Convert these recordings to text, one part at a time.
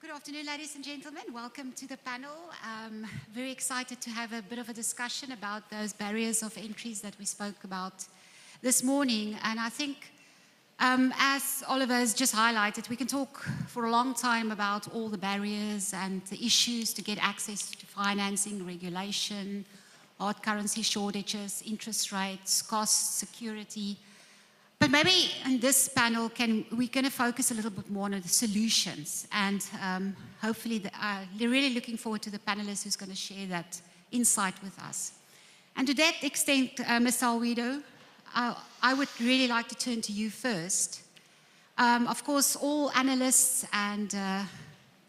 Good afternoon, ladies and gentlemen. Welcome to the panel. Very excited to have a bit of a discussion about those barriers of entries that we spoke about this morning. And I think, as Oliver has just highlighted, we can talk for a long time about all the barriers and the issues to get access to financing, regulation, hard currency shortages, interest rates, costs, security. But maybe in this panel, we're going to focus a little bit more on the solutions. And hopefully, they're really looking forward to the panelists who's going to share that insight with us. And to that extent, Mr. Alweendo, I would really like to turn to you first. Of course, all analysts and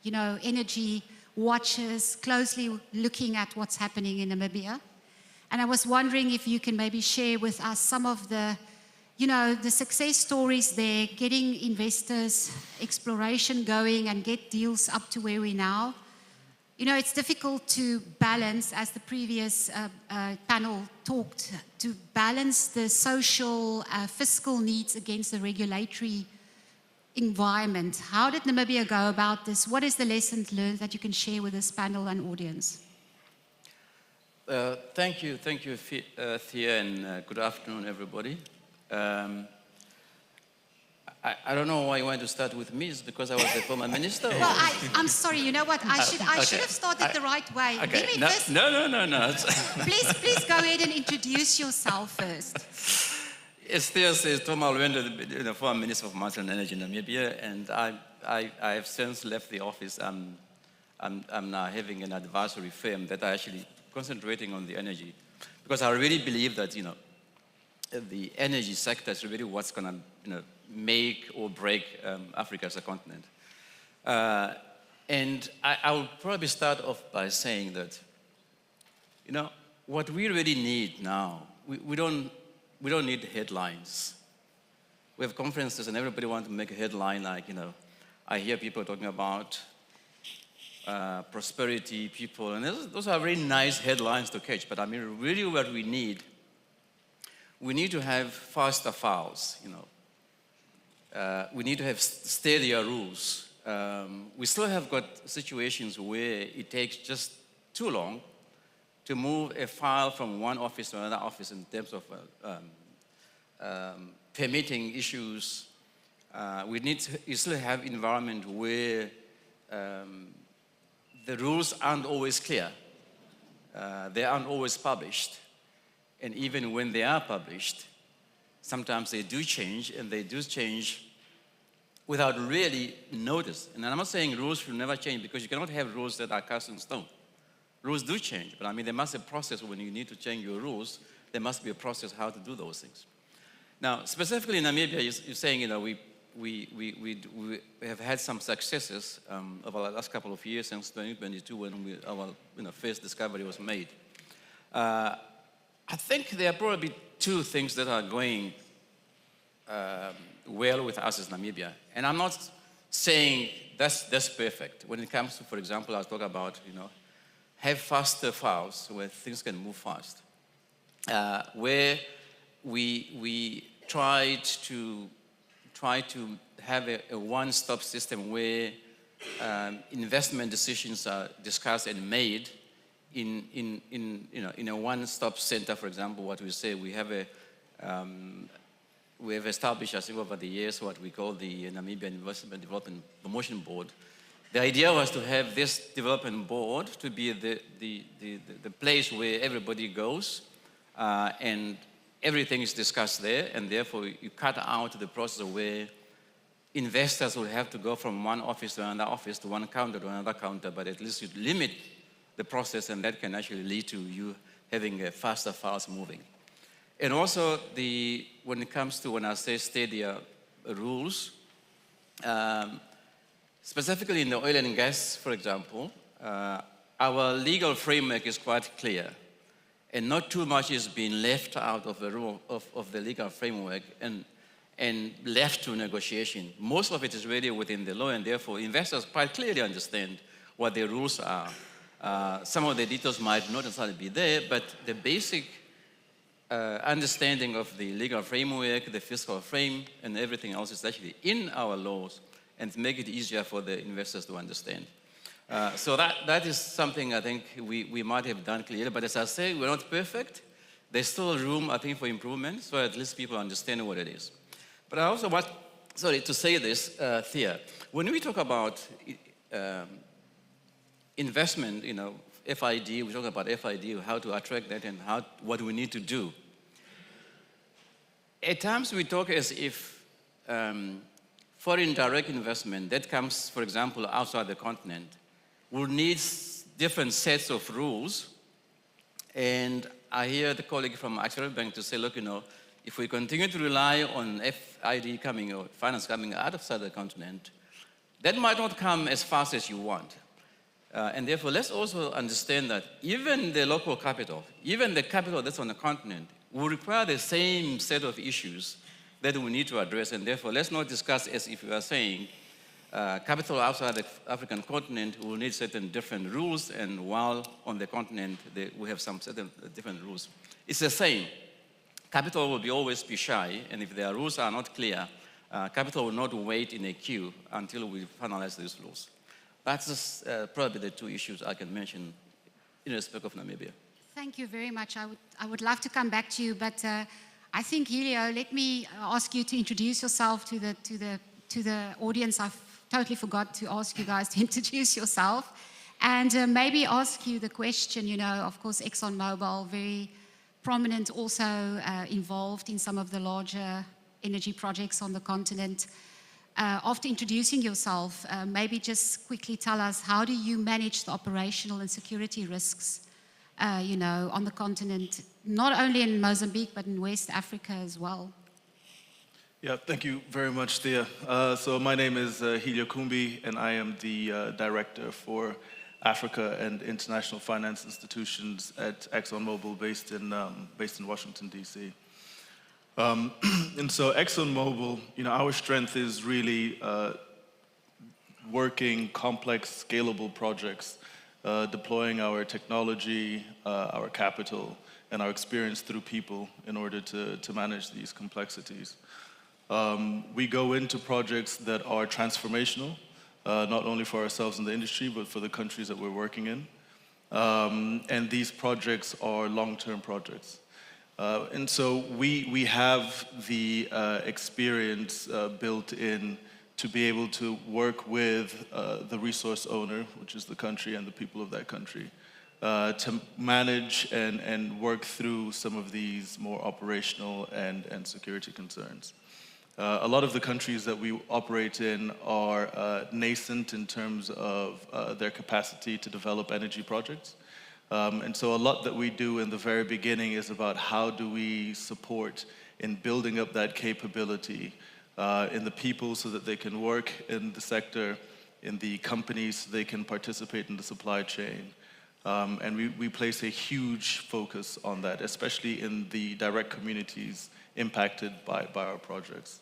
energy watchers closely looking at what's happening in Namibia. And I was wondering if you can maybe share with us some of the success stories there, getting investors, exploration going and get deals up to where we now. It's difficult to balance, as the previous panel talked, to balance the social, fiscal needs against the regulatory environment. How did Namibia go about this? What is the lessons learned that you can share with this panel and audience? Thank you, Thea, and good afternoon, everybody. I don't know why you want to start with me. It's because I was the former minister? Well, I'm sorry. You know what? I should have started the right way. Okay. No. Please go ahead and introduce yourself first. As Thea says, Tom Alweendo, the former minister of Mines and Energy in Namibia, and I have since left the office. I'm now having an advisory firm that are actually concentrating on the energy, because I really believe that the energy sector is really what's going to make or break Africa as a continent. And I will probably start off by saying that, what we really need now, we don't need headlines. We have conferences and everybody wants to make a headline like, I hear people talking about prosperity, people, and those are very nice headlines to catch. But I mean, really what we need to have faster files, we need to have steadier rules. We still have got situations where it takes just too long to move a file from one office to another office in terms of permitting issues. You still have environment where the rules aren't always clear. They aren't always published. And even when they are published, sometimes they do change, and they do change without really notice. And I'm not saying rules should never change, because you cannot have rules that are cast in stone. Rules do change, but I mean, there must be a process when you need to change your rules. There must be a process how to do those things. Now, specifically in Namibia, you're saying, we have had some successes over the last couple of years, since 2022, when our first discovery was made. I think there are probably two things that are going well with us as Namibia. And I'm not saying that's perfect. When it comes to, for example, I'll talk about, have faster files where things can move fast. Where we tried to have a one-stop system where investment decisions are discussed and made in a one-stop center. For example, what we say, we have established, I think, over the years, what we call the Namibian Investment Development Promotion Board. The idea was to have this development board to be the place where everybody goes and everything is discussed there, and therefore you cut out the process where investors will have to go from one office to another office, to one counter to another counter, but at least you limit the process, and that can actually lead to you having a faster files moving. And also, when it comes to, when I say steadier rules, specifically in the oil and gas, for example, our legal framework is quite clear, and not too much is being left out of the rule of the legal framework and left to negotiation. Most of it is really within the law, and therefore investors quite clearly understand what the rules are. Some of the details might not necessarily be there, but the basic understanding of the legal framework, the fiscal frame, and everything else is actually in our laws, and make it easier for the investors to understand. So that is something I think we might have done clearly, but as I say, we're not perfect. There's still room, I think, for improvement, so at least people understand what it is. But I also want, to say this, Thea, when we talk about investment, FID, we talk about FID, how to attract that and what we need to do. At times we talk as if foreign direct investment that comes, for example, outside the continent, will need different sets of rules. And I hear the colleague from Bank to say, look, if we continue to rely on FID coming or finance coming outside the continent, that might not come as fast as you want. And therefore, let's also understand that even the local capital, even the capital that's on the continent, will require the same set of issues that we need to address. And therefore, let's not discuss as if we are saying capital outside the African continent will need certain different rules, and while on the continent, we have some certain different rules. It's the same. Capital will always be shy, and if their rules are not clear, capital will not wait in a queue until we finalize these rules. That's just, probably the two issues I can mention in respect of Namibia. Thank you very much. I would love to come back to you, but I think, Helio, let me ask you to introduce yourself to the audience. I've totally forgot to ask you guys to introduce yourself, and maybe ask you the question, of course, ExxonMobil, very prominent, also involved in some of the larger energy projects on the continent. After introducing yourself, maybe just quickly tell us, how do you manage the operational and security risks, on the continent, not only in Mozambique, but in West Africa as well? Yeah, thank you very much, Thea. So my name is Helio Cumbi, and I am the Director for Africa and International Finance Institutions at ExxonMobil, based in Washington, D.C. And so ExxonMobil, our strength is really working complex, scalable projects, deploying our technology, our capital, and our experience through people in order to manage these complexities. We go into projects that are transformational, not only for ourselves in the industry, but for the countries that we're working in. And these projects are long-term projects. And so we have the experience built in to be able to work with the resource owner, which is the country and the people of that country, to manage and work through some of these more operational and security concerns. A lot of the countries that we operate in are nascent in terms of their capacity to develop energy projects. And so a lot that we do in the very beginning is about how do we support in building up that capability in the people so that they can work in the sector, in the companies so they can participate in the supply chain. And we place a huge focus on that, especially in the direct communities impacted by our projects.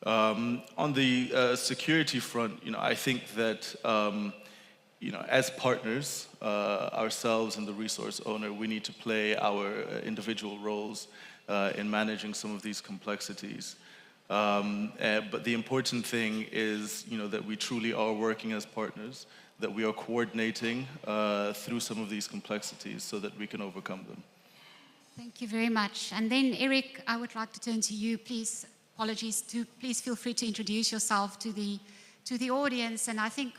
On the security front, I think that as partners, ourselves and the resource owner, we need to play our individual roles in managing some of these complexities. But the important thing is, that we truly are working as partners, that we are coordinating through some of these complexities so that we can overcome them. Thank you very much. And then, Erik, I would like to turn to you, please. Please feel free to introduce yourself to the audience. And I think,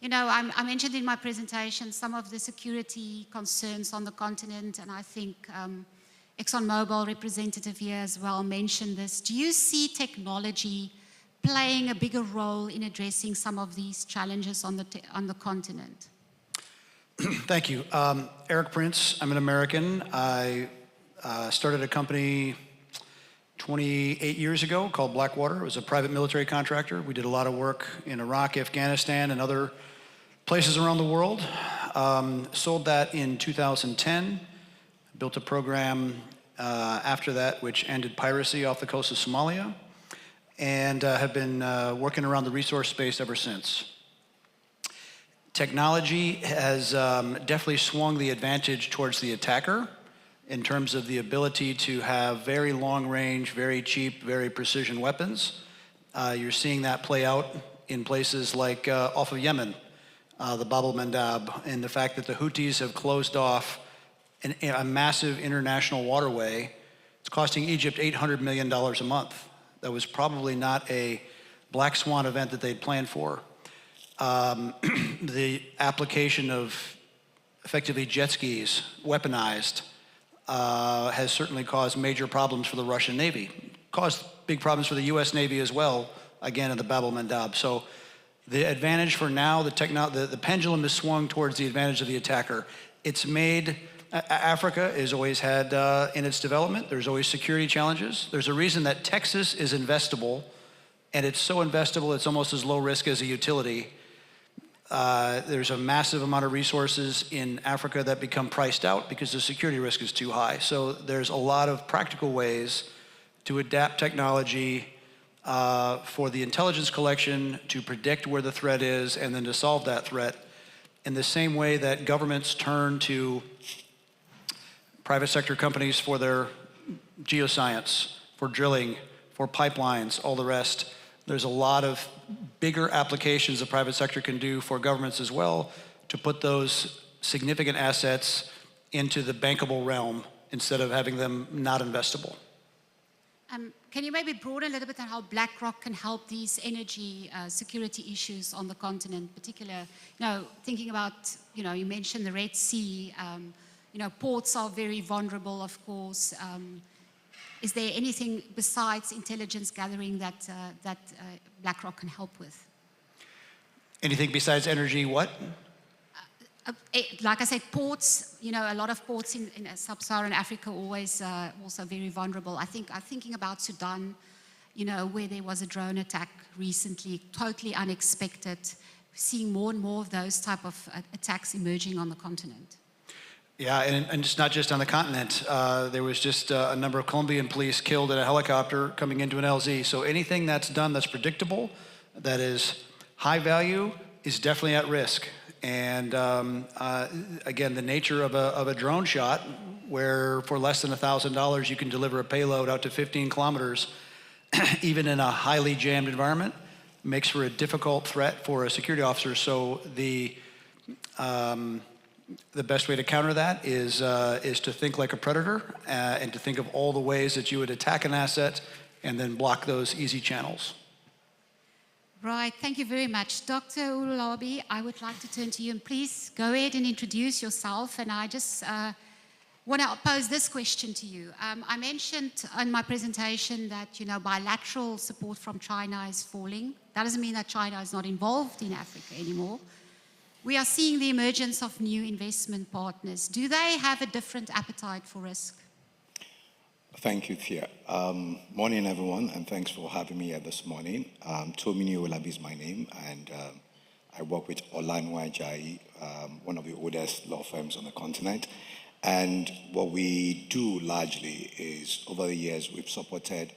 I mentioned in my presentation some of the security concerns on the continent, and I think ExxonMobil representative here as well mentioned this. Do you see technology playing a bigger role in addressing some of these challenges on the continent? Thank you. Erik Prince, I'm an American. I started a company 28 years ago called Blackwater. It was a private military contractor. We did a lot of work in Iraq, Afghanistan, and other places around the world. Sold that in 2010. Built a program after that which ended piracy off the coast of Somalia, and have been working around the resource space ever since. Technology has definitely swung the advantage towards the attacker in terms of the ability to have very long range, very cheap, very precision weapons. You're seeing that play out in places like off of Yemen, the Bab el-Mandab, and the fact that the Houthis have closed off a massive international waterway. It's costing Egypt $800 million a month. That was probably not a black swan event that they'd planned for. The application of effectively jet skis, weaponized, has certainly caused major problems for the Russian Navy. Caused big problems for the US Navy as well, again, in the Bab el-Mandab. So the advantage for now, the pendulum is swung towards the advantage of the attacker. It's made, Africa has always had in its development, there's always security challenges. There's a reason that Texas is investable, and it's so investable it's almost as low risk as a utility. There's a massive amount of resources in Africa that become priced out because the security risk is too high. So there's a lot of practical ways to adapt technology for the intelligence collection, to predict where the threat is, and then to solve that threat in the same way that governments turn to private sector companies for their geoscience, for drilling, for pipelines, all the rest. There's a lot of bigger applications the private sector can do for governments as well to put those significant assets into the bankable realm instead of having them not investable. Can you maybe broaden a little bit on how BlackRock can help these energy security issues on the continent, particular, thinking about, you mentioned the Red Sea, ports are very vulnerable, of course. Is there anything besides intelligence gathering that BlackRock can help with? Anything besides energy what? Like I said, ports, a lot of ports in sub-Saharan Africa are always also very vulnerable. I'm thinking about Sudan, where there was a drone attack recently, totally unexpected, seeing more and more of those type of attacks emerging on the continent. Yeah, and it's not just on the continent. There was just a number of Colombian police killed in a helicopter coming into an LZ. So anything that's done that's predictable, that is high value, is definitely at risk. And again, the nature of a drone shot, where for less than $1,000 you can deliver a payload out to 15 kilometers, even in a highly jammed environment, makes for a difficult threat for a security officer. So the best way to counter that is to think like a predator and to think of all the ways that you would attack an asset and then block those easy channels. Right, thank you very much. Dr. Owolabi, I would like to turn to you, and please go ahead and introduce yourself. And I just want to pose this question to you. I mentioned in my presentation that, bilateral support from China is falling. That doesn't mean that China is not involved in Africa anymore. We are seeing the emergence of new investment partners. Do they have a different appetite for risk? Thank you, Thea. Morning, everyone, and thanks for having me here this morning. Tominiyi Owolabi is my name, and I work with Olaniwun, Ajayi, one of the oldest law firms on the continent. And what we do largely is, over the years, we've supported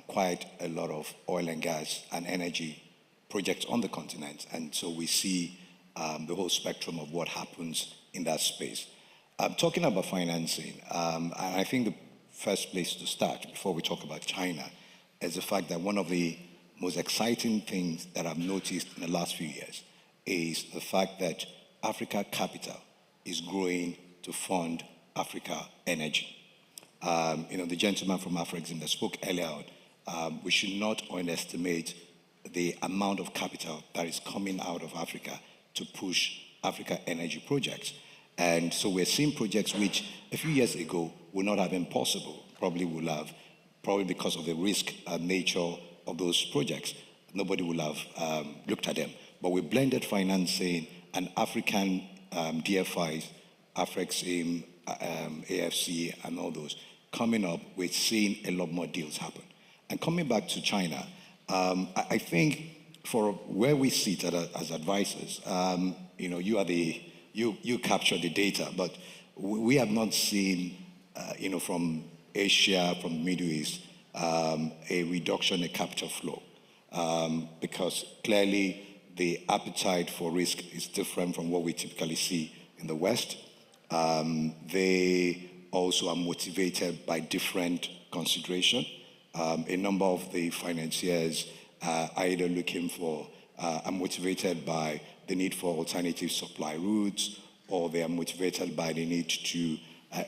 quite a lot of oil and gas and energy projects on the continent. And so we see the whole spectrum of what happens in that space. Talking about financing, and I think the first place to start before we talk about China is the fact that one of the most exciting things that I've noticed in the last few years is the fact that Africa Capital is growing to fund Africa energy. The gentleman from Afrexim that spoke earlier on, we should not underestimate the amount of capital that is coming out of Africa to push Africa energy projects. And so we're seeing projects which a few years ago would not have been possible, probably because of the risk nature of those projects. Nobody would have looked at them. But with blended financing and African DFIs, Afrexim, AFC, and all those coming up, we're seeing a lot more deals happen. And coming back to China, I think for where we sit as advisors, you capture the data, but we have not seen, from Asia, from the Middle East, a reduction in capital flow, because clearly the appetite for risk is different from what we typically see in the West. They also are motivated by different consideration. A number of the financiers are either looking for are motivated by the need for alternative supply routes, or they are motivated by the need to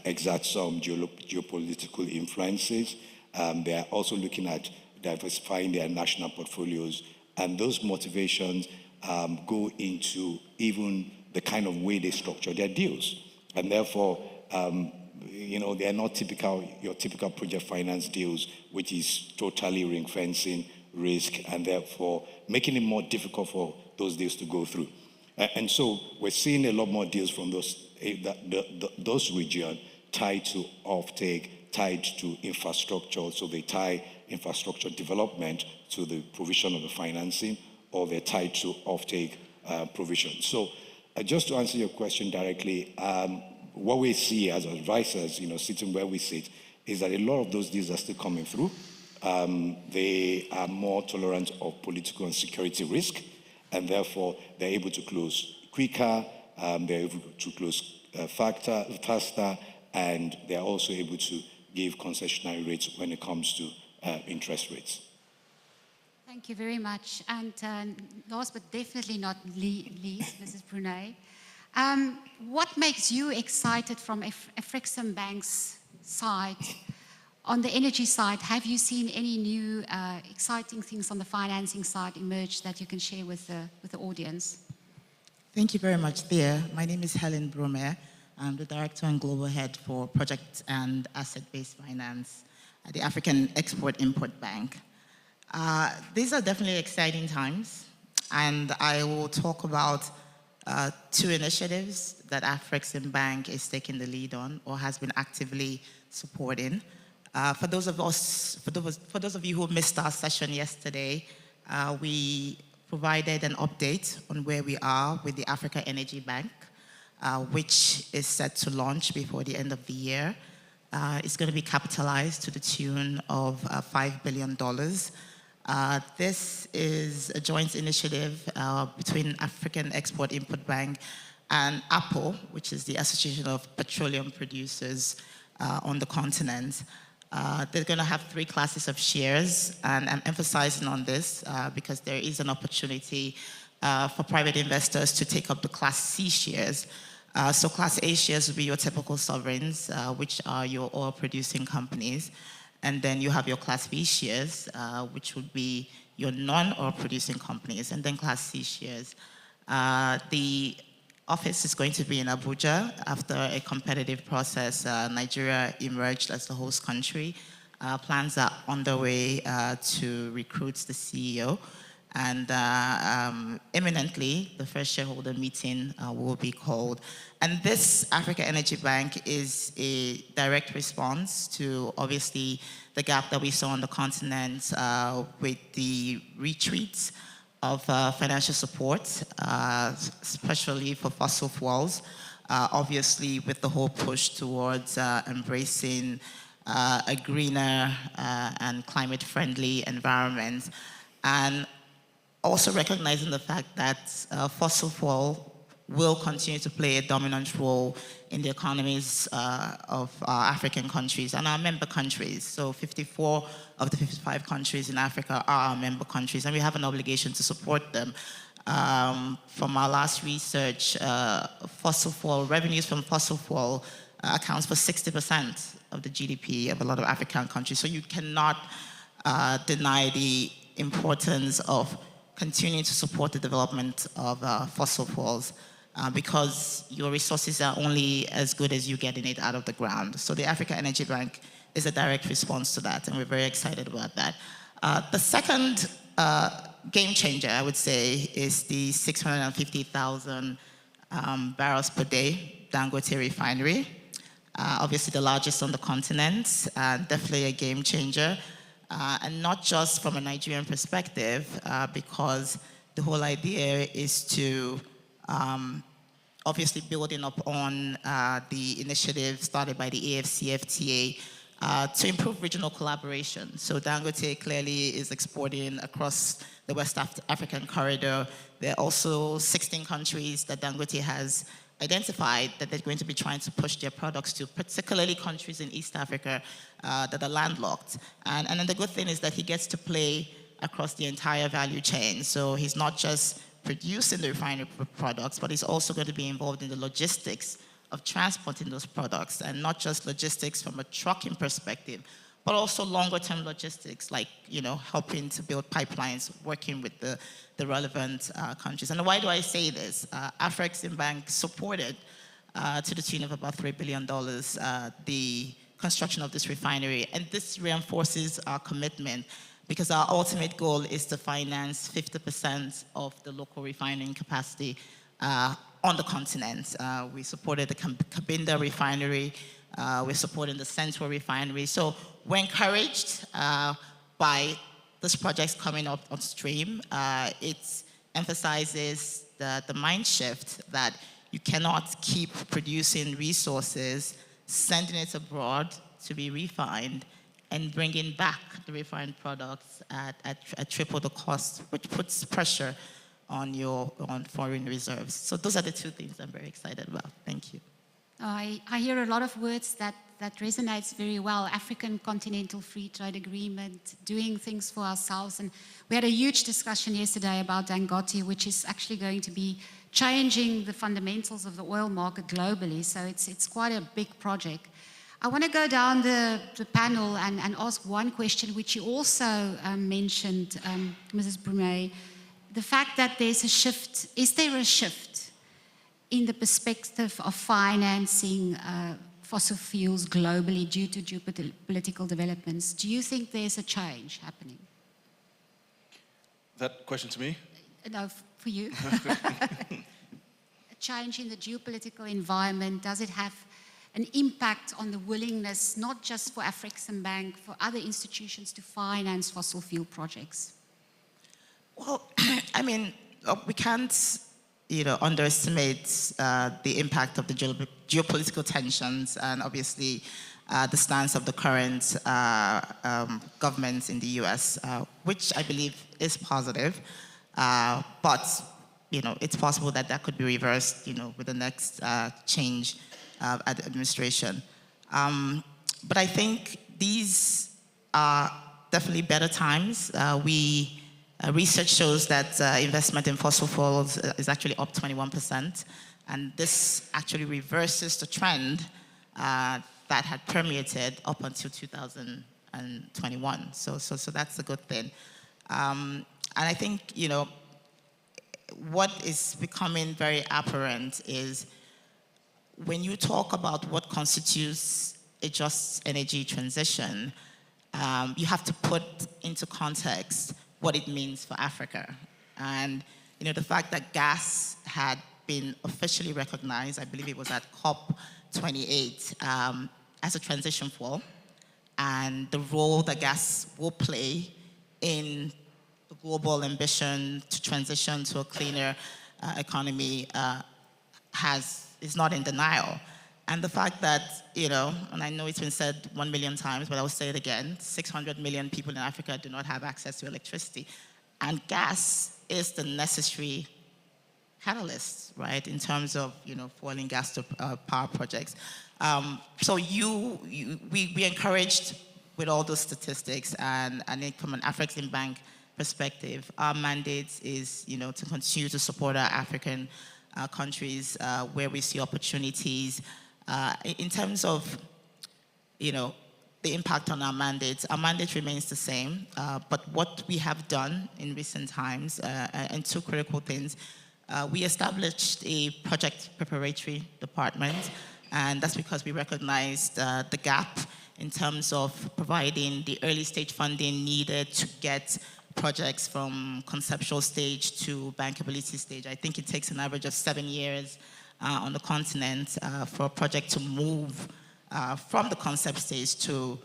exert some geopolitical influences. They are also looking at diversifying their national portfolios, and those motivations go into even the kind of way they structure their deals. And therefore, they are not your typical project finance deals, which is totally ring fencing risk, and therefore making it more difficult for those deals to go through. And so we're seeing a lot more deals from those regions tied to offtake, tied to infrastructure. So they tie infrastructure development to the provision of the financing, or they're tied to offtake provision. So just to answer your question directly, what we see as advisors, sitting where we sit, is that a lot of those deals are still coming through. They are more tolerant of political and security risk, and therefore they're able to close quicker, they're able to close faster, and they're also able to give concessionary rates when it comes to interest rates. Thank you very much. And last but definitely not least, Mrs. Brume, what makes you excited from ExxonMobil's side? On the energy side, have you seen any new exciting things on the financing side emerge that you can share with the audience? Thank you very much, Thea. My name is Helen Brume. I'm the Director and Global Head for Project and Asset-Based Finance at the African Export-Import Bank. These are definitely exciting times, and I will talk about two initiatives that Afrexim is taking the lead on or has been actively supporting. For those of you who missed our session yesterday, we provided an update on where we are with the Africa Energy Bank, which is set to launch before the end of the year. It's going to be capitalized to the tune of $5 billion. This is a joint initiative between African Export-Import Bank and APO, which is the Association of Petroleum Producers on the continent. They're going to have 3 classes of shares, and I'm emphasizing on this because there is an opportunity for private investors to take up the Class C shares. So Class A shares will be your typical sovereigns, which are your oil-producing companies. And then you have your Class B shares, which would be your non-oil-producing companies, and then Class C shares. The office is going to be in Abuja. After a competitive process, Nigeria emerged as the host country. Plans are underway to recruit the CEO. And imminently, the first shareholder meeting will be called. And this Africa Energy Bank is a direct response to, obviously, the gap that we saw on the continent with the retreats of financial support, especially for fossil fuels, obviously with the whole push towards embracing a greener and climate-friendly environment. And also recognizing the fact that fossil fuel will continue to play a dominant role in the economies of our African countries and our member countries. So 54 of the 55 countries in Africa are our member countries, and we have an obligation to support them. From our last research, revenues from fossil fuel accounts for 60% of the GDP of a lot of African countries. So you cannot deny the importance of continuing to support the development of fossil fuels because your resources are only as good as you getting it out of the ground. So the Africa Energy Bank is a direct response to that, and we're very excited about that. The second game changer, I would say, is the 650,000 barrels per day Dangote refinery. Obviously the largest on the continent, definitely a game changer. And not just from a Nigerian perspective, because the whole idea is to obviously building up on the initiative started by the AFCFTA to improve regional collaboration. So Dangote clearly is exporting across the West African corridor. There are also 16 countries that Dangote has identified that they're going to be trying to push their products to, particularly countries in East Africa that are landlocked. And then the good thing is that he gets to play across the entire value chain. So he's not just producing the refinery products, but he's also going to be involved in the logistics of transporting those products, and not just logistics from a trucking perspective, but also longer-term logistics, like helping to build pipelines, working with the relevant countries. And why do I say this? Afreximbank supported, to the tune of about $3 billion, the construction of this refinery, and this reinforces our commitment, because our ultimate goal is to finance 50% of the local refining capacity on the continent. We supported the Cabinda refinery. We're supporting the Central refinery. So we're encouraged by this project coming up on stream. It emphasizes the mind shift that you cannot keep producing resources, sending it abroad to be refined, and bringing back the refined products at triple the cost, which puts pressure on foreign reserves. So those are the two things I'm very excited about. Thank you. I hear a lot of words that resonates very well. African Continental Free Trade Agreement, doing things for ourselves. And we had a huge discussion yesterday about Dangote, which is actually going to be changing the fundamentals of the oil market globally. So it's quite a big project. I want to go down the panel and ask one question, which you also mentioned, Mrs. Brume. The fact that there's a shift, is there a shift in the perspective of financing fossil fuels globally due to geopolitical developments? Do you think there's a change happening? That question to me? No, for you. A change in the geopolitical environment, does it have an impact on the willingness, not just for Afreximbank, for other institutions to finance fossil fuel projects? Well, I mean, we can't underestimate the impact of the geopolitical tensions, and obviously the stance of the current government in the US, which I believe is positive. But it's possible that could be reversed with the next change at the administration. But I think these are definitely better times. Research shows that investment in fossil fuels is actually up 21%, and this actually reverses the trend that had permeated up until 2021. So that's a good thing. And I think what is becoming very apparent is when you talk about what constitutes a just energy transition, you have to put into context what it means for Africa. And the fact that gas had been officially recognized, I believe it was at COP28, as a transition fuel, and the role that gas will play in the global ambition to transition to a cleaner economy is not in denial. And the fact that, and I know it's been said 1 million times, but I'll say it again, 600 million people in Africa do not have access to electricity. And gas is the necessary catalyst, right, in terms of, fueling gas to power projects. So we encouraged with all those statistics, and from an Afreximbank perspective, our mandate is, to continue to support our African countries where we see opportunities. In terms of, the impact on our mandate remains the same. But what we have done in recent times, and two critical things, we established a project preparatory department, and that's because we recognized the gap in terms of providing the early stage funding needed to get projects from conceptual stage to bankability stage. I think it takes an average of 7 years on the continent for a project to move from the concept stage to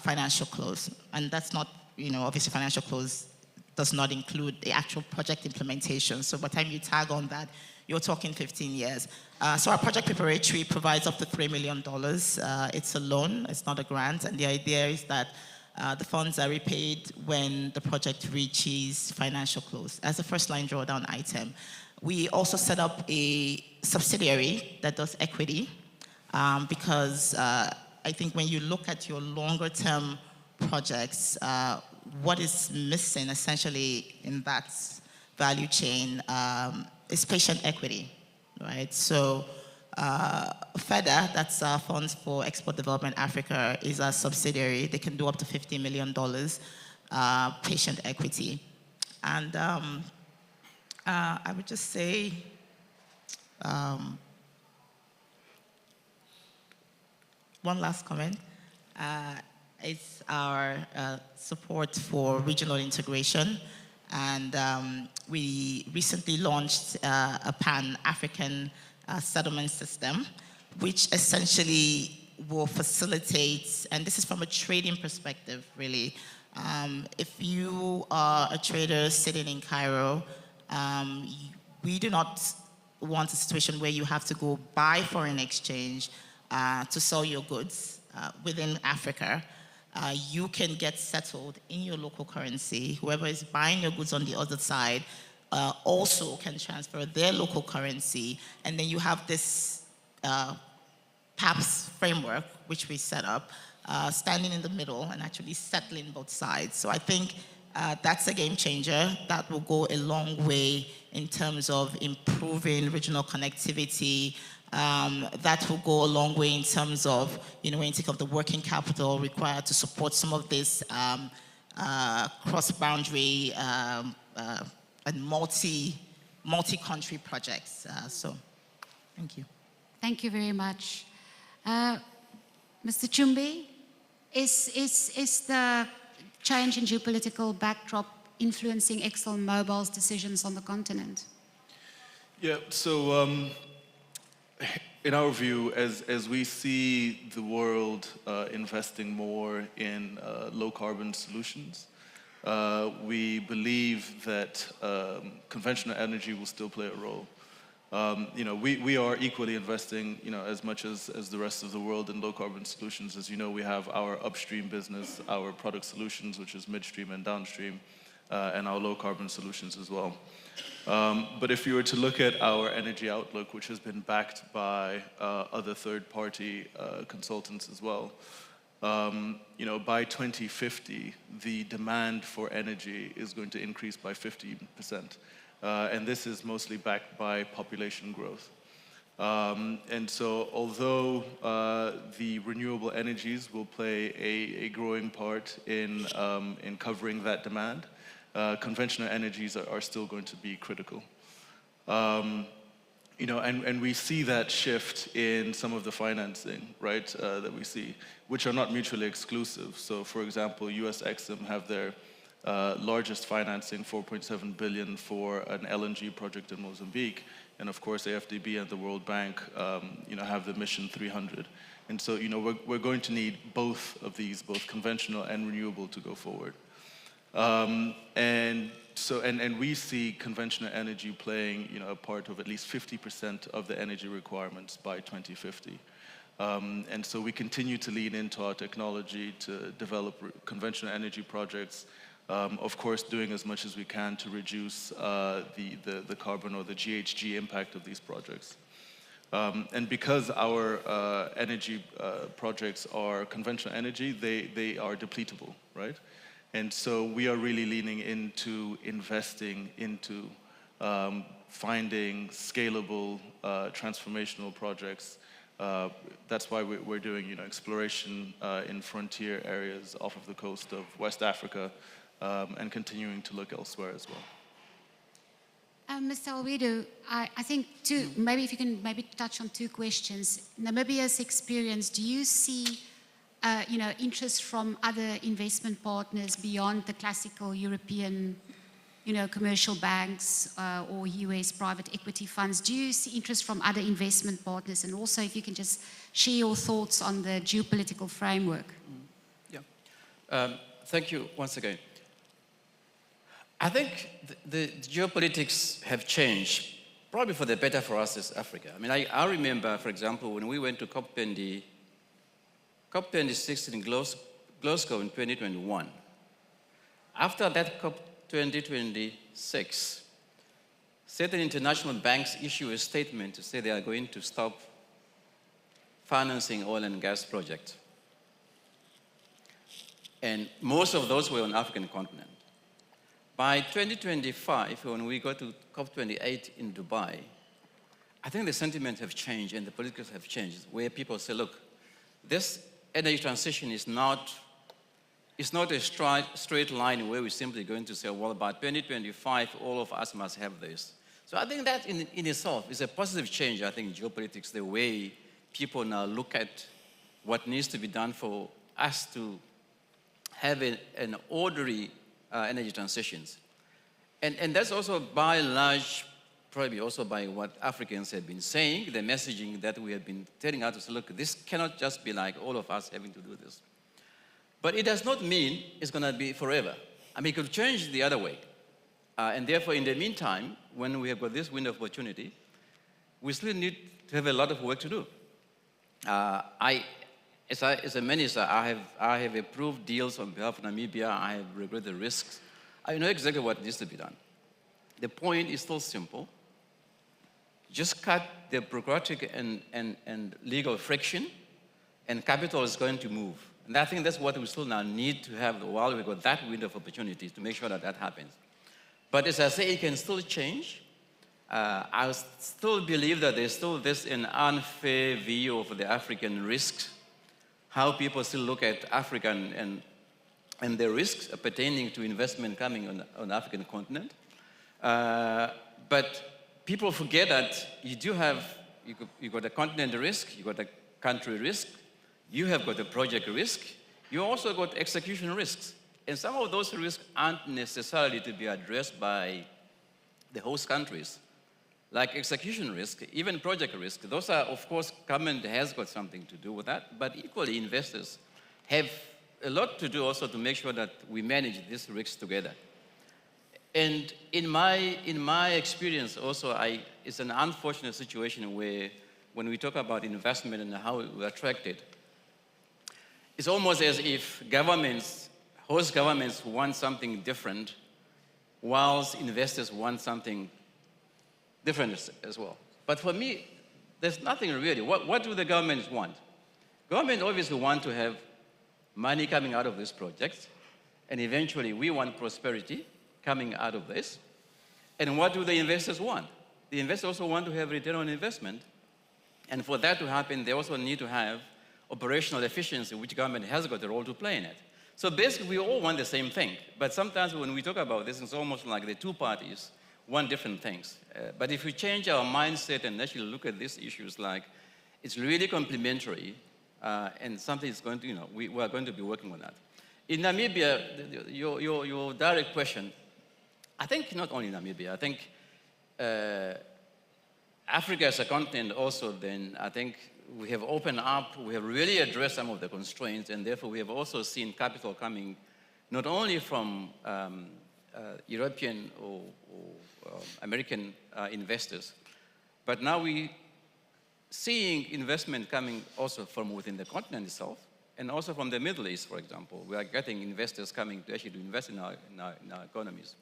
financial close. And that's not, obviously financial close does not include the actual project implementation. So by the time you tag on that, you're talking 15 years. So our project preparatory provides up to $3 million. It's a loan, it's not a grant, and the idea is that the funds are repaid when the project reaches financial close as a first-line drawdown item. We also set up a subsidiary that does equity because I think when you look at your longer-term projects, what is missing essentially in that value chain is patient equity, right? So FEDA, that's Funds for Export Development Africa, is a subsidiary. They can do up to $50 million patient equity. And I would just say, one last comment. It's our support for regional integration. And we recently launched a Pan-African settlement system, which essentially will facilitate, and this is from a trading perspective, really. If you are a trader sitting in Cairo, we do not want a situation where you have to go buy foreign exchange to sell your goods within Africa. You can get settled in your local currency. Whoever is buying your goods on the other side also can transfer their local currency. And then you have this PAPS framework, which we set up, standing in the middle and actually settling both sides. So I think that's a game changer. That will go a long way in terms of improving regional connectivity. That will go a long way in terms of, when you think of the working capital required to support some of this cross-boundary and multi-country projects. So, thank you. Thank you very much. Mr. Cumbi, is the change in geopolitical backdrop influencing ExxonMobil's decisions on the continent? Yeah, so in our view, as we see the world investing more in low-carbon solutions, we believe that conventional energy will still play a role. We are equally investing, as much as the rest of the world in low-carbon solutions. As you know, we have our upstream business, our product solutions, which is midstream and downstream, and our low-carbon solutions as well. But if you were to look at our energy outlook, which has been backed by other third-party consultants as well, by 2050, the demand for energy is going to increase by 50%. And this is mostly backed by population growth. And so although the renewable energies will play a growing part in covering that demand, conventional energies are still going to be critical. And we see that shift in some of the financing, right, that we see, which are not mutually exclusive. So, for example, US Exxon have their largest financing, $4.7 billion for an LNG project in Mozambique. And of course, AFDB and the World Bank, have the Mission 300. And so, we're going to need both of these, both conventional and renewable, to go forward. And we see conventional energy playing, a part of at least 50% of the energy requirements by 2050. And so we continue to lean into our technology to develop conventional energy projects, of course, doing as much as we can to reduce the carbon or the GHG impact of these projects. And because our energy projects are conventional energy, they are depletable, right? And so we are really leaning into investing into finding scalable, transformational projects. That's why we're doing, exploration in frontier areas off of the coast of West Africa, and continuing to look elsewhere as well. Mr. Alweendo, I think maybe if you can touch on two questions. Namibia's experience, do you see interest from other investment partners beyond the classical European, commercial banks or US private equity funds? Do you see interest from other investment partners? And also, if you can just share your thoughts on the geopolitical framework. Yeah. Thank you once again. I think the geopolitics have changed, probably for the better for us as Africa. I mean, I remember, for example, when we went to COP26 in Glasgow in 2021. After that COP 2026, certain international banks issue a statement to say they are going to stop financing oil and gas projects. And most of those were on the African continent. By 2025, when we go to COP28 in Dubai, I think the sentiments have changed and the politics have changed, where people say, look, this energy transition is not a straight line where we're simply going to say, well, by 2025, all of us must have this. So I think that in itself is a positive change, I think, in geopolitics, the way people now look at what needs to be done for us to have an orderly energy transitions. And that's also by and large, probably also by what Africans have been saying, the messaging that we have been telling others, look, this cannot just be like all of us having to do this. But it does not mean it's going to be forever. I mean, it could change the other way. And therefore, in the meantime, when we have got this window of opportunity, we still need to have a lot of work to do. As a minister, I have approved deals on behalf of Namibia. I have regretted the risks. I know exactly what needs to be done. The point is still simple. Just cut the bureaucratic and legal friction, and capital is going to move. And I think that's what we still now need to have while we've got that window of opportunity to make sure that that happens. But as I say, it can still change. I still believe that there's still an unfair view of the African risks, how people still look at Africa and the risks pertaining to investment coming on the African continent. But people forget that you got a continent risk, you got a country risk, you have got a project risk, you also got execution risks. And some of those risks aren't necessarily to be addressed by the host countries, like execution risk, even project risk. Those are, of course, government has got something to do with that, but equally investors have a lot to do also to make sure that we manage these risks together. And in my experience also, it's an unfortunate situation where when we talk about investment and how we attract it, it's almost as if host governments want something different, whilst investors want something different as well. But for me, there's nothing really. What do the governments want? Government obviously want to have money coming out of this project, and eventually we want prosperity coming out of this. And what do the investors want? The investors also want to have return on investment. And for that to happen, they also need to have operational efficiency, which government has got a role to play in it. So basically, we all want the same thing. But sometimes when we talk about this, it's almost like the two parties want different things. But if we change our mindset and actually look at these issues like it's really complementary and something is going to, we are going to be working on that. In Namibia, your direct question, I think not only Namibia, I think Africa as a continent also then, I think we have opened up, we have really addressed some of the constraints, and therefore we have also seen capital coming not only from European or American investors, but now we seeing investment coming also from within the continent itself, and also from the Middle East, for example. We are getting investors coming to actually invest in our economies.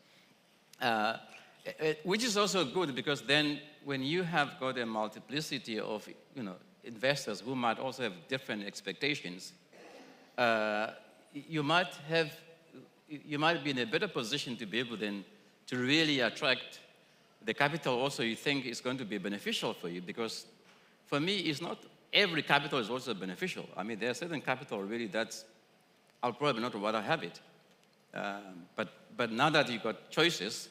Which is also good because then when you have got a multiplicity of investors who might also have different expectations, you might be in a better position to be able then to really attract the capital also you think is going to be beneficial for you, because for me, it's not every capital is also beneficial. I mean, there are certain capital really that's, I'll probably not rather have it. But now that you've got choices,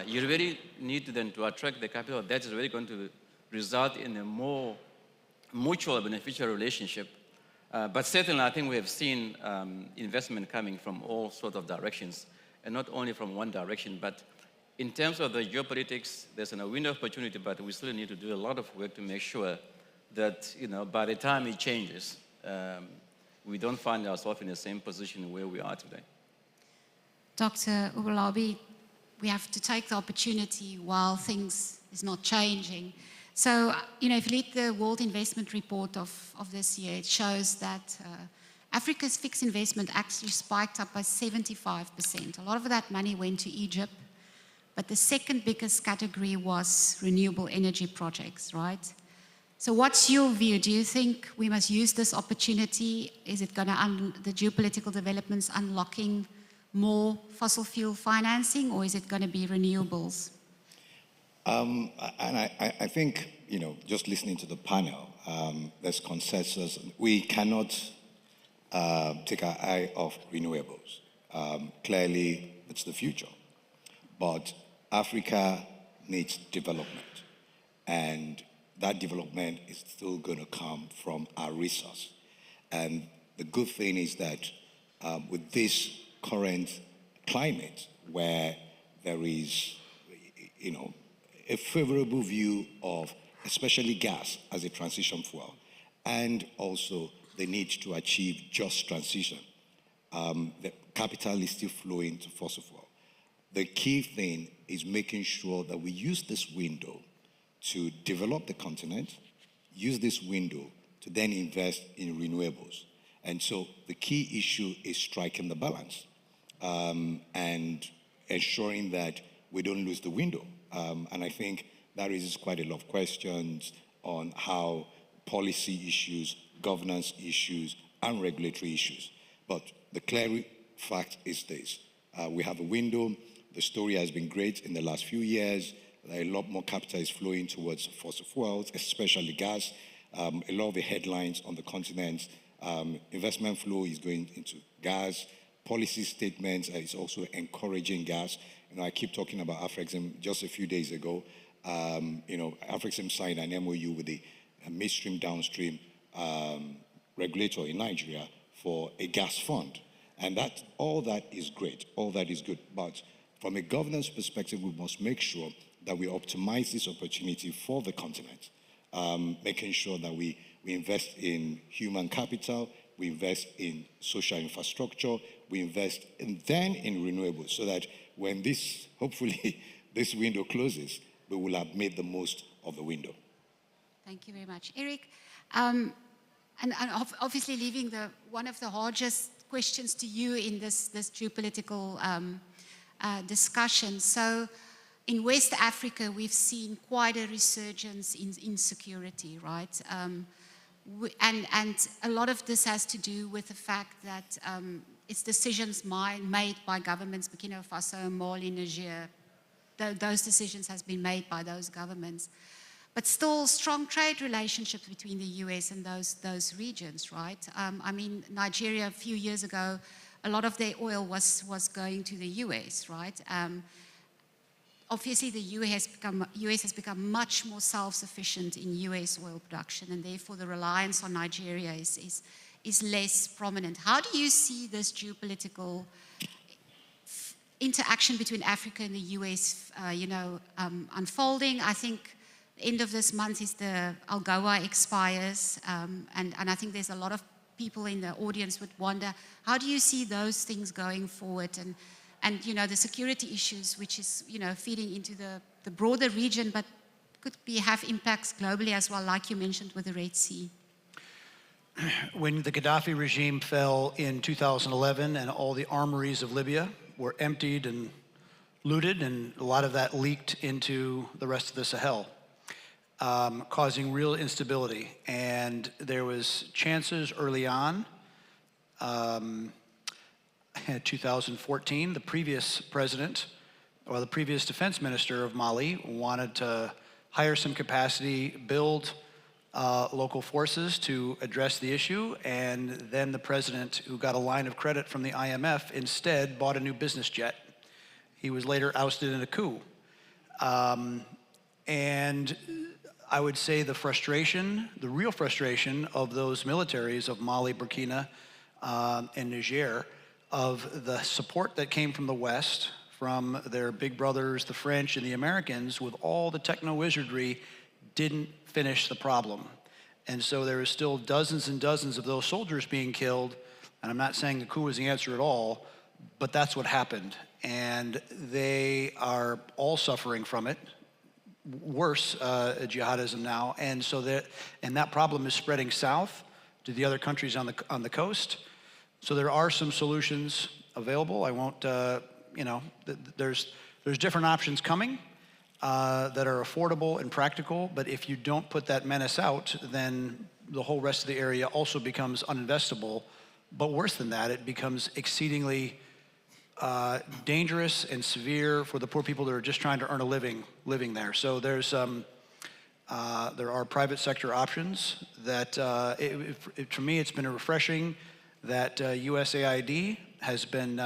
you really need to then to attract the capital that is really going to result in a more mutual beneficial relationship. But certainly, I think we have seen investment coming from all sorts of directions, and not only from one direction. But in terms of the geopolitics, there's a window of opportunity, but we still need to do a lot of work to make sure that by the time it changes, we don't find ourselves in the same position where we are today. Dr. Owolabi, we have to take the opportunity while things is not changing. So, if you read the World Investment Report of this year, it shows that Africa's fixed investment actually spiked up by 75%. A lot of that money went to Egypt, but the second biggest category was renewable energy projects, right? So what's your view? Do you think we must use this opportunity? Is it going to, the geopolitical developments unlocking more fossil fuel financing, or is it going to be renewables? And I think, just listening to the panel, there's consensus. We cannot take our eye off renewables. Clearly, it's the future. But Africa needs development. And that development is still going to come from our resource. And the good thing is that with this current climate, where there is, a favorable view of especially gas as a transition fuel, and also the need to achieve just transition, the capital is still flowing to fossil fuel. The key thing is making sure that we use this window to develop the continent, use this window to then invest in renewables. And so the key issue is striking the balance and ensuring that we don't lose the window. And I think that raises quite a lot of questions on how policy issues, governance issues, and regulatory issues. But the clear fact is this. We have a window. The story has been great in the last few years. A lot more capital is flowing towards fossil fuels, especially gas. A lot of the headlines on the continent, investment flow is going into gas. Policy statements is also encouraging gas. I keep talking about Afrexim. Just a few days ago, Afrexim signed an MOU with the midstream downstream regulator in Nigeria for a gas fund. And all that is great, all that is good. But from a governance perspective, we must make sure that we optimize this opportunity for the continent, making sure that we invest in human capital, we invest in social infrastructure, we invest then in renewables, so that when hopefully this window closes, we will have made the most of the window. Thank you very much. Erik, and obviously leaving one of the hardest questions to you in this geopolitical discussion. So in West Africa, we've seen quite a resurgence in insecurity, right? And a lot of this has to do with the fact that it's decisions made by governments, Burkina Faso, Mali, Niger. Those decisions has been made by those governments. But still strong trade relationships between the US and those regions, right? I mean, Nigeria a few years ago, a lot of their oil was going to the US, right? Obviously, the US has become much more self-sufficient in US oil production, and therefore the reliance on Nigeria is less prominent. How do you see this geopolitical interaction between Africa and the US, unfolding? I think the end of this month is the AGOA expires, and I think there's a lot of people in the audience would wonder, how do you see those things going forward? And the security issues, which is, feeding into the broader region, but could have impacts globally as well, like you mentioned with the Red Sea. When the Gaddafi regime fell in 2011 and all the armories of Libya were emptied and looted, and a lot of that leaked into the rest of the Sahel, causing real instability. And there was chances early on. In 2014, the previous president, or the previous defense minister of Mali, wanted to hire some capacity, build local forces to address the issue, and then the president, who got a line of credit from the IMF, instead bought a new business jet. He was later ousted in a coup. And I would say the real frustration of those militaries of Mali, Burkina, and Niger, of the support that came from the West, from their big brothers, the French and the Americans, with all the techno-wizardry, didn't finish the problem. And so there is still dozens and dozens of those soldiers being killed, and I'm not saying the coup was the answer at all, but that's what happened. And they are all suffering from it, worse jihadism now, and so that problem is spreading south to the other countries on the coast. So there are some solutions available. I won't, there's different options coming. that are affordable and practical, but if you don't put that menace out, then the whole rest of the area also becomes uninvestable. But worse than that, it becomes exceedingly dangerous and severe for the poor people that are just trying to earn a living there. So there are private sector options that, for me, it's been refreshing that USAID has been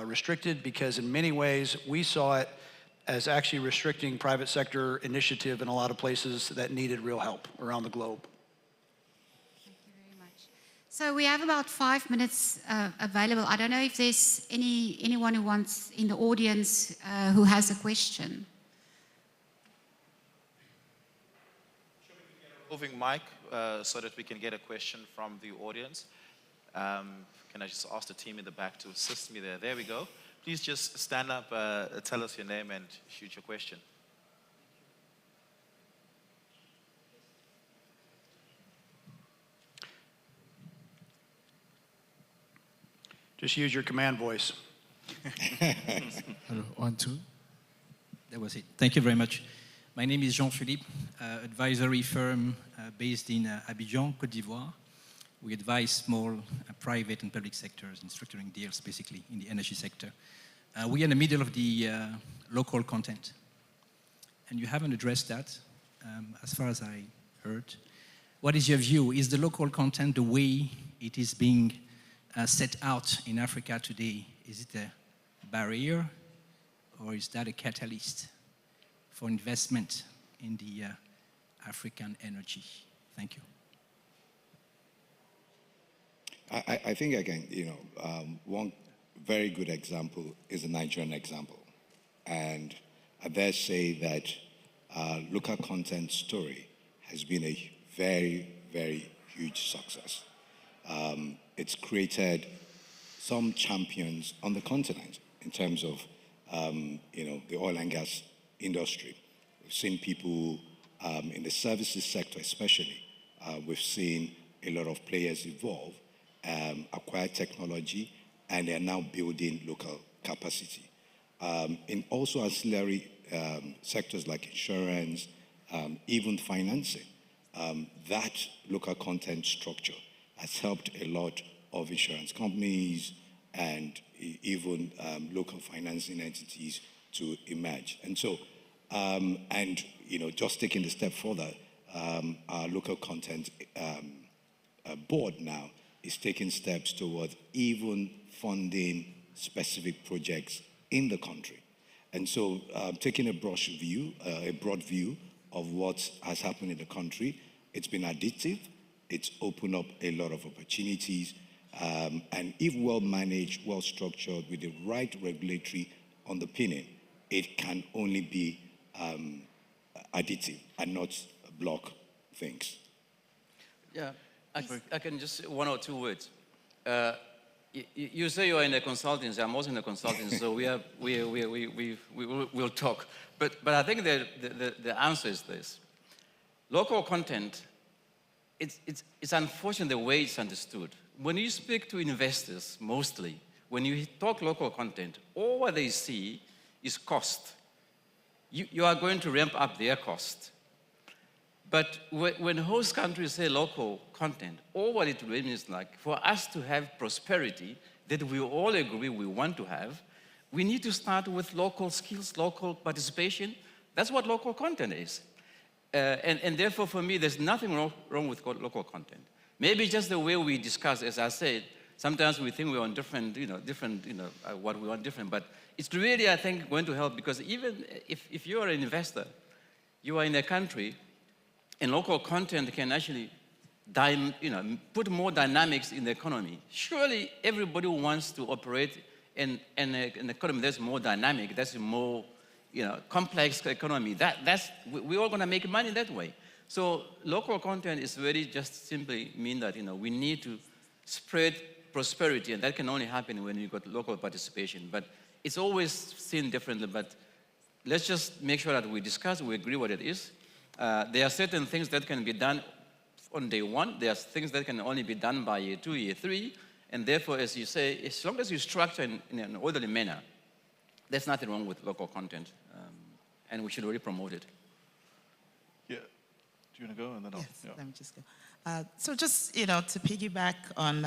restricted, because in many ways we saw it as actually restricting private sector initiative in a lot of places that needed real help around the globe. Thank you very much. So we have about 5 minutes available. I don't know if there's anyone who wants in the audience who has a question. Moving mic so that we can get a question from the audience. Can I just ask the team in the back to assist me there? There we go. Please just stand up, tell us your name and shoot your question. Just use your command voice. Hello, 1, 2. That was it. Thank you very much. My name is Jean-Philippe, advisory firm based in Abidjan, Côte d'Ivoire. We advise small private and public sectors in structuring deals, basically, in the energy sector. We are in the middle of the local content. And you haven't addressed that, as far as I heard. What is your view? Is the local content the way it is being set out in Africa today? Is it a barrier, or is that a catalyst for investment in the African energy? Thank you. I think, again, one very good example is the Nigerian example. And I dare say that local content story has been a very, very huge success. It's created some champions on the continent in terms of, the oil and gas industry. We've seen people in the services sector especially. We've seen a lot of players evolve, acquire technology, and they are now building local capacity. In also ancillary sectors like insurance, even financing, that local content structure has helped a lot of insurance companies and even local financing entities to emerge. And so, just taking the step further, our local content board now is taking steps towards even funding specific projects in the country. And so, taking a broad view of what has happened in the country, it's been additive. It's opened up a lot of opportunities. And if well managed, well structured, with the right regulatory underpinning, it can only be additive and not block things. Yeah, I can just one or two words. You say you are in a consultancy. I'm also in a consultancy, so we'll talk. But I think the answer is this: local content. It's unfortunate the way it's understood. When you speak to investors, mostly, when you talk local content, all what they see is cost. You are going to ramp up their cost. But when host countries say local content, all what it really means, like, for us to have prosperity that we all agree we want to have, we need to start with local skills, local participation. That's what local content is. And therefore, for me, there's nothing wrong with local content. Maybe just the way we discuss, as I said, sometimes we think we're on different, what we want different. But it's really, I think, going to help, because even if you're an investor, you are in a country, and local content can actually put more dynamics in the economy. Surely everybody wants to operate in an economy that's more dynamic, that's more complex economy. We're all going to make money that way. So local content is really just simply mean that we need to spread prosperity, and that can only happen when you've got local participation. But it's always seen differently. But let's just make sure that we discuss, we agree what it is. There are certain things that can be done on day one. There are things that can only be done by year 2, year 3. And therefore, as you say, as long as you structure in an orderly manner, there's nothing wrong with local content. and we should really promote it. Yeah. Do you want to go and then I'll? Yes, Yeah. let me just go. So just, to piggyback on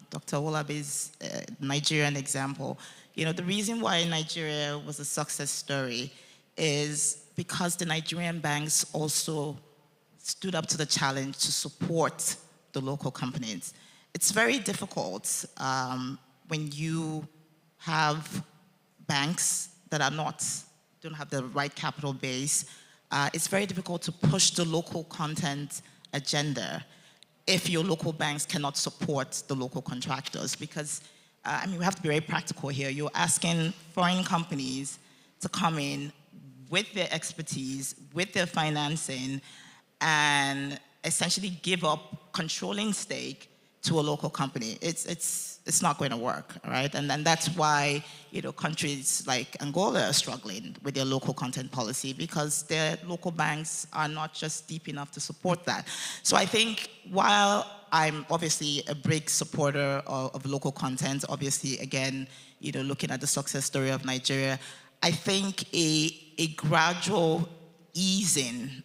Dr. Owolabi's Nigerian example, the reason why Nigeria was a success story is because the Nigerian banks also stood up to the challenge to support the local companies. It's very difficult when you have banks that don't have the right capital base. It's very difficult to push the local content agenda if your local banks cannot support the local contractors, because we have to be very practical here. You're asking foreign companies to come in with their expertise, with their financing, and essentially give up controlling stake to a local company. It's not going to work, right? And that's why countries like Angola are struggling with their local content policy, because their local banks are not just deep enough to support that. So I think while I'm obviously a big supporter of local content, obviously again, looking at the success story of Nigeria, I think a gradual easing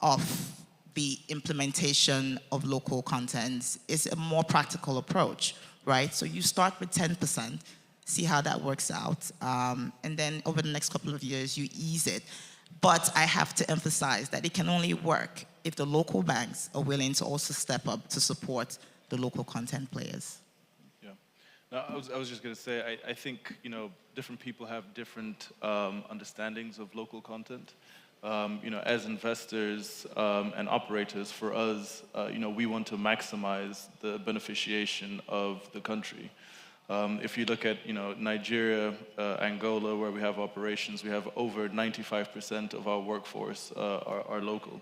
of the implementation of local content is a more practical approach, right? So you start with 10%, see how that works out, and then over the next couple of years, you ease it. But I have to emphasize that it can only work if the local banks are willing to also step up to support the local content players. Yeah. No, I was just going to say, I think, different people have different understandings of local content. As investors and operators, for us, we want to maximize the beneficiation of the country. If you look at, Nigeria, Angola, where we have operations, we have over 95% of our workforce are local.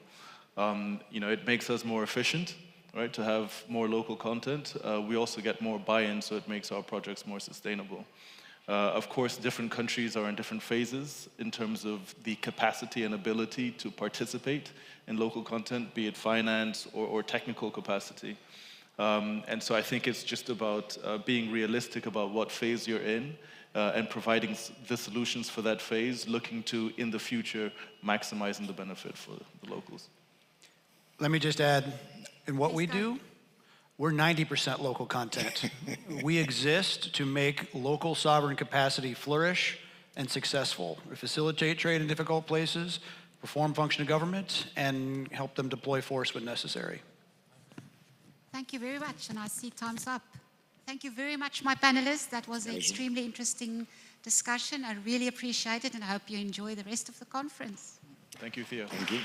It makes us more efficient, right, to have more local content. We also get more buy-in, so it makes our projects more sustainable. Of course, different countries are in different phases in terms of the capacity and ability to participate in local content, be it finance or technical capacity. And so I think it's just about being realistic about what phase you're in and providing the solutions for that phase, looking to, in the future, maximizing the benefit for the locals. Let me just add, in what we do, we're 90% local content. We exist to make local sovereign capacity flourish and successful. We facilitate trade in difficult places, perform function of government, and help them deploy force when necessary. Thank you very much, and I see time's up. Thank you very much, my panelists. That was an extremely interesting discussion. I really appreciate it, and I hope you enjoy the rest of the conference. Thank you, Thea. Thank you.